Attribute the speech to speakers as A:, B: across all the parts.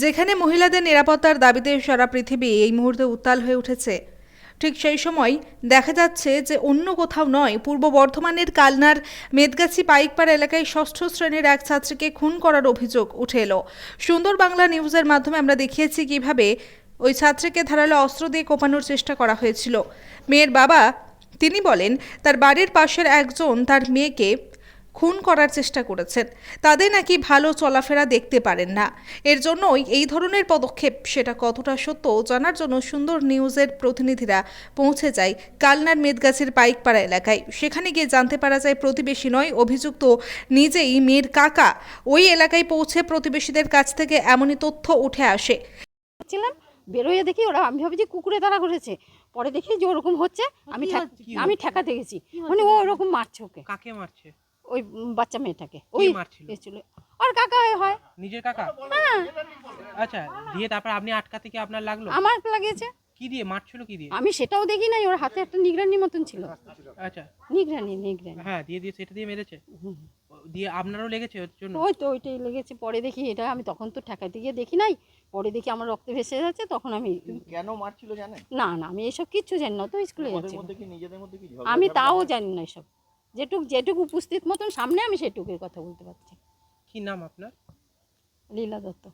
A: যেখানে মহিলাদের নিরাপত্তার দাবিতে সারা পৃথিবী এই মুহূর্তে উত্তাল হয়ে উঠেছে, ঠিক সেই সময় দেখা যাচ্ছে যে অন্য কোথাও নয়, পূর্ব বর্ধমানের কালনার মেদগাছি পাইকপাড়া এলাকায় ষষ্ঠ শ্রেণীর এক ছাত্রীকে খুন করার অভিযোগ উঠে এলো। সুন্দর বাংলা নিউজের মাধ্যমে আমরা দেখিয়েছি কিভাবে ওই ছাত্রীকে ধারালো অস্ত্র দিয়ে কোপানোর চেষ্টা করা হয়েছিল। মেয়ের বাবা তিনি বলেন তার বাড়ির পাশের একজন তার মেয়েকে খুন করার চেষ্টা করেছেন। তাদের নাকি ভালো চলাফেরা দেখতে পারেন না, এর জন্যই এই ধরনের পদক্ষেপ। সেটা কতটা সত্য জানার জন্য সুন্দর নিউজের প্রতিনিধিরা পৌঁছে যায় কালনার মেদগাছির পাইকপাড়া এলাকায়। সেখানে গিয়ে জানতে পারা যায় প্রতিবেশী নয়, অভিযুক্ত নিজেই মেয়ের কাকা। ওই এলাকায় পৌঁছে প্রতিবেশীদের কাছ থেকে এমনই তথ্য উঠে আসে।
B: বেরোয় দেখি ওরা, আমি ভাবি যে কুকুরে তারা করেছে, পরে দেখি যে ওরকম হচ্ছে। আমি ঠেকাতে গেছি, মানে ও ওরকম মারছে। ওকে কাকে মারছে? ওই বাচ্চা মেয়েটাকে। ওই মারছিল আর কাকা হয়,
C: নিজের কাকা।
B: হ্যাঁ।
C: আচ্ছা, দিয়ে তারপর আপনি আটকাতে কি আপনার লাগলো?
B: আমার লাগিয়েছে।
C: কি দিয়ে মারছিল? কি দিয়ে?
B: আমি সেটাও দেখি নাই, ওর হাতে একটা নিগরানি মতন ছিল।
C: আচ্ছা,
B: নিগরানি।
C: হ্যাঁ, দিয়ে সেটা দিয়ে মেরেছে। দিয়ে আপনারও লেগেছে ওর জন্য?
B: ওই তো ওইটাই লেগেছে। পরে দেখি এটা, আমি তখন তো ঠেকাতে গিয়ে দেখি নাই, পরে দেখি আমার রক্তে ভেসে যাচ্ছে। তখন আমি
D: কেন মারছিল জানেন?
B: না আমি এসব কিচ্ছু জানি না, তো স্কুলে যাচ্ছি।
D: নিজেদের মধ্যে কি
B: আমি তাও জানি না এসব। যেটুকু উপস্থিত মতন সামনে, আমি সেটুকুর কথা বলতে পারছি।
C: কি নাম আপনার?
B: লীলা দত্ত।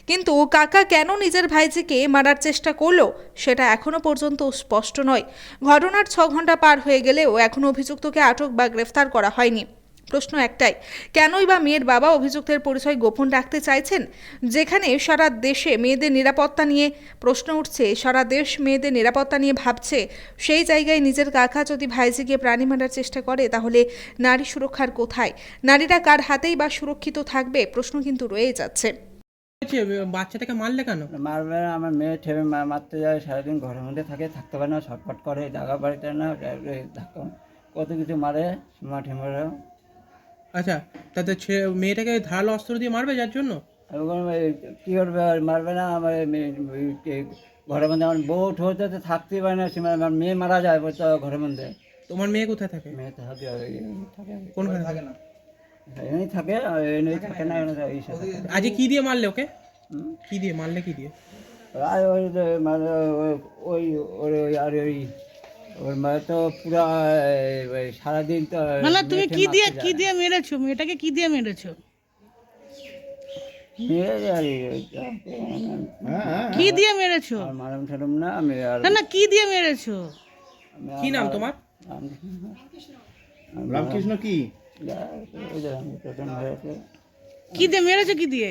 A: কিন্তু কাকা কেন নিজের ভাইজিকে মারার চেষ্টা করলো সেটা এখনো পর্যন্ত স্পষ্ট নয়। ঘটনার 6 ঘন্টা পার হয়ে গেলেও এখনো অভিযুক্তকে আটক বা গ্রেফতার করা হয়নি। প্রশ্ন একটাই, কেনই বা মেয়ের বাবা অভিযুক্তের পরিচয় গোপন রাখতে চাইছেন? যেখানে সারা দেশে মেয়েদের নিরাপত্তা নিয়ে প্রশ্ন উঠছে, সারা দেশ মেয়েদের নিরাপত্তা নিয়ে ভাবছে, সেই জায়গায় নিজের কাকা যদি ভাইজিকে প্রাণী মারার চেষ্টা করে, তাহলে নারী সুরক্ষার কোথায়? নারীরা কার হাতেই বা সুরক্ষিত থাকবে? প্রশ্ন কিন্তু রয়ে যাচ্ছে।
C: বাচ্চাটাকে মারলে কেন?
E: মারবে না, আমার মেয়ে ঠেবে মারতে যায়, সারাদিন ঘরের মধ্যে থাকতে পারে না, ছটফট করে, জায়গা বাড়িতে না, ধাক্কা কত কিছু মারে, মাঠে মারে।
C: আচ্ছা, তাতে মেয়েটাকে ধারালো অস্ত্র দিয়ে মারবে যার জন্য?
E: কী করবে, মারবে না? আমার ঘরের মধ্যে আমার বউ ঠোঁটে থাকতেই পারে না, আমার মেয়ে মারা যায় ঘরের মধ্যে।
C: তোমার মেয়ে কোথায় থাকে?
E: মেয়ে থাকে
C: কোনখানে থাকে? না
E: এনেই থাকে, এনেই থাকে না।
C: আজকে কি দিয়ে মারলে ওকে? কি দিয়ে মারলে? কি দিয়ে?
E: আর ওই ওর মায়ের তো পুরা সারাদিন তো।
F: মানে তুমি কি দিয়ে মেরেছো মেয়েটাকে? কি দিয়ে মেরেছো? কি দিয়ে মেরেছো?
E: মারাম ঠারম না আমি।
F: না কি দিয়ে মেরেছো?
C: কি নাম তোমার?
D: রামকৃষ্ণ। কি
F: কি দিয়ে মেরেছো? কি দিয়ে?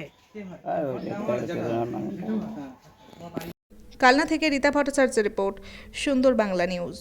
A: কালনা থেকে রীতা ভট্টাচার্যের রিপোর্ট, সুন্দর বাংলা নিউজ।